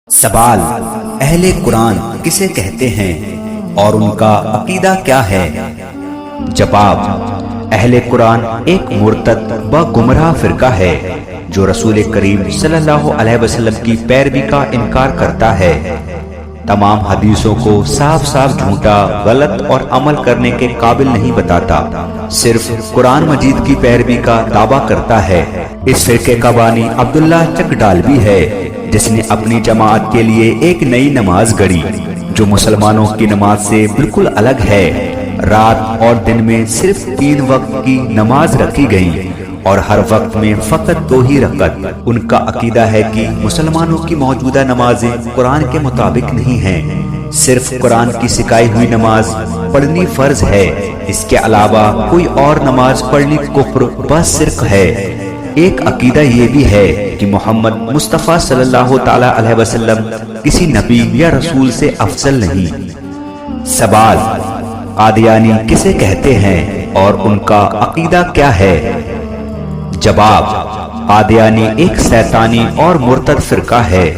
سوال: اہل قرآن کسے کہتے ہیں اور ان کا عقیدہ کیا ہے؟ جواب: اہل قرآن ایک مرتد و گمراہ فرقہ ہے جو رسول کریم صلی اللہ علیہ وسلم کی پیروی کا انکار کرتا ہے، تمام حدیثوں کو صاف صاف جھوٹا، غلط اور عمل کرنے کے قابل نہیں بتاتا، صرف قرآن مجید کی پیروی کا دعویٰ کرتا ہے۔ اس فرقے کا بانی عبداللہ چک ڈالوی ہے، جس نے اپنی جماعت کے لیے ایک نئی نماز گڑھی جو مسلمانوں کی نماز سے بالکل الگ ہے۔ رات اور دن میں صرف 3 وقت کی نماز رکھی گئی اور ہر وقت میں فقط 2 ہی رکعت۔ ان کا عقیدہ ہے کہ مسلمانوں کی موجودہ نمازیں قرآن کے مطابق نہیں ہیں، صرف قرآن کی سکھائی ہوئی نماز پڑھنی فرض ہے، اس کے علاوہ کوئی اور نماز پڑھنی کفر و شرک ہے۔ ایک عقیدہ یہ بھی ہے کہ محمد مصطفیٰ صلی اللہ تعالی علیہ وسلم کسی نبی یا رسول سے افضل نہیں۔ سوال: قادیانی کسے کہتے ہیں اور ان کا عقیدہ کیا ہے؟ جواب: قادیانی ایک شیطانی اور مرتد فرقہ ہے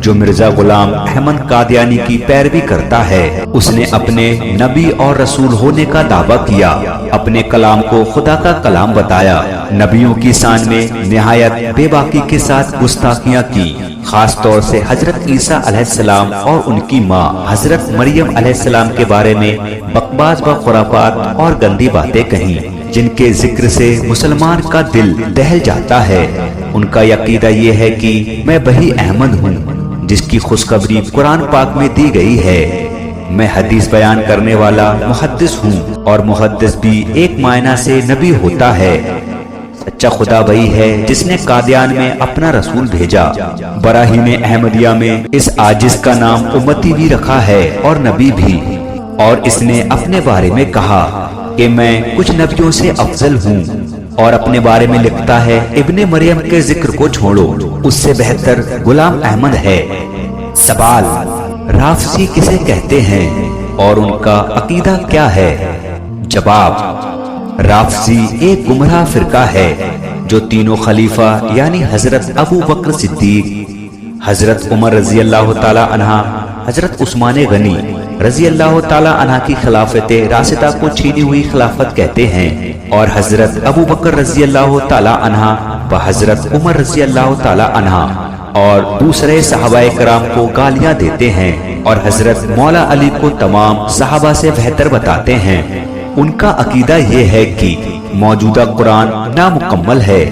جو مرزا غلام احمد قادیانی کی پیروی کرتا ہے۔ اس نے اپنے نبی اور رسول ہونے کا دعویٰ کیا، اپنے کلام کو خدا کا کلام بتایا، نبیوں کی شان میں نہایت بے باکی کے ساتھ گستاخیاں کی، خاص طور سے حضرت عیسیٰ علیہ السلام اور ان کی ماں حضرت مریم علیہ السلام کے بارے میں بکواس و خرافات اور گندی باتیں کہیں، جن کے ذکر سے مسلمان کا دل دہل جاتا ہے۔ ان کا عقیدہ یہ ہے کہ میں وحی احمد ہوں جس کی خوشخبری قرآن پاک میں دی گئی ہے۔ میں حدیث بیان کرنے والا محدث ہوں اور محدث بھی ایک معنی سے نبی ہوتا ہے۔ سچا خدا وہی ہے جس نے قادیان میں اپنا رسول بھیجا۔ براہین احمدیہ میں اس عاجز کا نام امتی بھی رکھا ہے اور نبی بھی، اور اس نے اپنے بارے میں کہا کہ میں کچھ نبیوں سے افضل ہوں، اور اپنے بارے میں لکھتا ہے ابن مریم کے ذکر کو چھوڑو، اس سے بہتر غلام احمد ہے۔ سوال: رافضی کسے کہتے ہیں اور ان کا عقیدہ کیا ہے؟ جواب: رافضی ایک گمراہ فرقہ ہے جو تینوں خلیفہ یعنی حضرت ابو بکر صدیق، حضرت عمر رضی اللہ تعالی عنہ، حضرت عثمان غنی رضی اللہ تعالی عنہ کی خلافت راشدہ کو چھینی ہوئی خلافت کہتے ہیں، اور حضرت ابو بکر رضی اللہ تعالی عنہ و حضرت عمر رضی اللہ تعالی عنہ اور دوسرے صحابہ کرام کو گالیاں دیتے ہیں، اور حضرت مولا علی کو تمام صحابہ سے بہتر بتاتے ہیں۔ ان کا عقیدہ یہ ہے کہ موجودہ قرآن نامکمل ہے،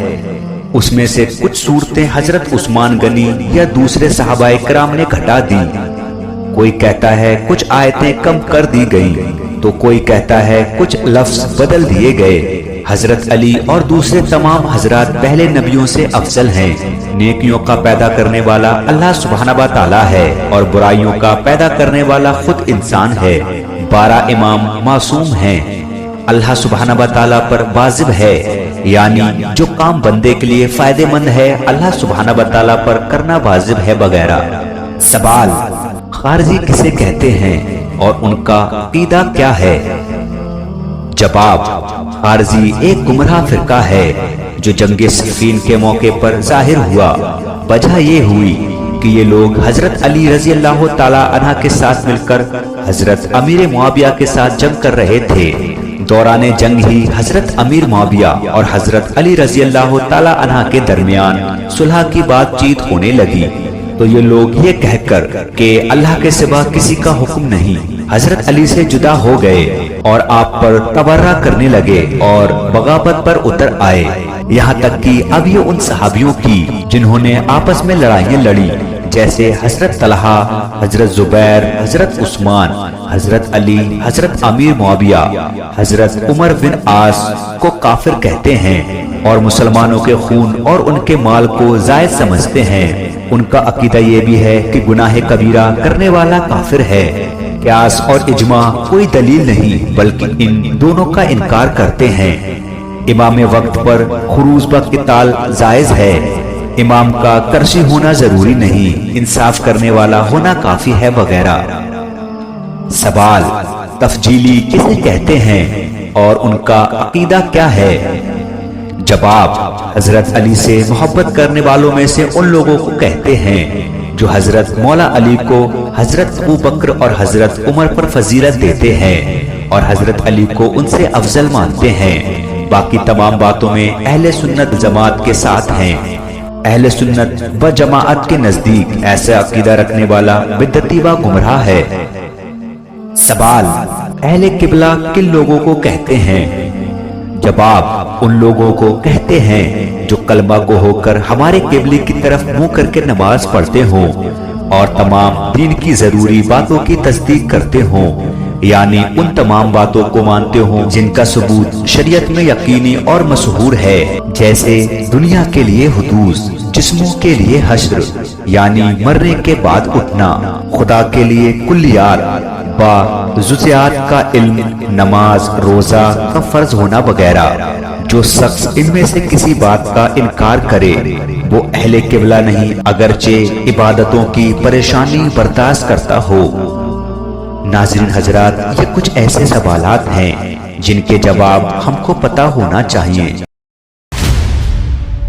اس میں سے کچھ صورتیں حضرت عثمان غنی یا دوسرے صحابہ کرام نے گھٹا دی، کوئی کہتا ہے کچھ آیتیں کم کر دی گئیں، تو کوئی کہتا ہے کچھ لفظ بدل دیے گئے۔ حضرت علی اور دوسرے تمام حضرات پہلے نبیوں سے افضل ہیں۔ نیکیوں کا پیدا کرنے والا اللہ سبحانہ و تعالی ہے اور برائیوں کا پیدا کرنے والا خود انسان ہے۔ 12 امام معصوم ہیں، اللہ سبحانہ و تعالی پر واجب ہے، یعنی جو کام بندے کے لیے فائدہ مند ہے اللہ سبحانہ و تعالی پر کرنا واجب ہے وغیرہ۔ سوال: خارجی کسے کہتے ہیں اور ان کا عقیدہ کیا ہے؟ جواب: خارجی ایک گمراہ فرقہ ہے جو جنگ صفین کے موقع پر ظاہر ہوا۔ وجہ یہ ہوئی کہ یہ لوگ حضرت علی رضی اللہ تعالی عنہ کے ساتھ مل کر حضرت امیر معاویہ کے ساتھ جنگ کر رہے تھے۔ دوران جنگ ہی حضرت امیر معاویہ اور حضرت علی رضی اللہ تعالی عنہ کے درمیان صلح کی بات چیت ہونے لگی، تو یہ لوگ یہ کہہ کر کہ اللہ کے سوا کسی کا حکم نہیں، حضرت علی سے جدا ہو گئے اور آپ پر تبرہ کرنے لگے اور بغاوت پر اتر آئے، یہاں تک کہ اب یہ ان صحابیوں کی جنہوں نے آپس میں لڑائیاں لڑی جیسے حضرت طلحہ، حضرت زبیر، حضرت عثمان، حضرت علی، حضرت امیر معاویہ، حضرت عمر بن عاص کو کافر کہتے ہیں اور مسلمانوں کے خون اور ان کے مال کو زائد سمجھتے ہیں۔ ان کا عقیدہ یہ بھی ہے کہ گناہ کبیرہ کرنے والا کافر ہے۔ قیاس اور اجماع کوئی دلیل نہیں بلکہ ان دونوں کا انکار کرتے ہیں۔ امام وقت پر خروج بقتال جائز ہے، امام کا کرسی ہونا ضروری نہیں، انصاف کرنے والا ہونا کافی ہے وغیرہ۔ سوال: تفضیلی کسے کہتے ہیں اور ان کا عقیدہ کیا ہے؟ جواب: حضرت علی سے محبت کرنے والوں میں سے ان لوگوں کو کہتے ہیں جو حضرت مولا علی کو حضرت ابو بکر اور حضرت عمر پر فضیلت دیتے ہیں اور حضرت علی کو ان سے افضل مانتے ہیں، باقی تمام باتوں میں اہل سنت جماعت کے ساتھ ہیں۔ اہل سنت و جماعت کے نزدیک ایسا عقیدہ رکھنے والا بدعتی و گمراہ ہے۔ سوال: اہل قبلہ کن لوگوں کو کہتے ہیں؟ جواب: ان لوگوں کو کہتے ہیں جو کلمہ گو ہو کر ہمارے قبلے کی طرف منہ کر کے نماز پڑھتے ہوں اور تمام دین کی ضروری باتوں کی تصدیق کرتے ہوں، یعنی ان تمام باتوں کو مانتے ہوں جن کا ثبوت شریعت میں یقینی اور مشہور ہے، جیسے دنیا کے لیے حدوث، جسموں کے لیے حشر یعنی مرنے کے بعد اٹھنا، خدا کے لیے کلیات، با جزیات کا علم، نماز، روزہ کا فرض ہونا وغیرہ۔ جو شخص ان میں سے کسی بات کا انکار کرے وہ اہل قبلہ نہیں، اگرچہ عبادتوں کی پریشانی برداشت کرتا ہو۔ ناظرین حضرات، یہ کچھ ایسے سوالات ہیں جن کے جواب ہم کو پتہ ہونا چاہیے۔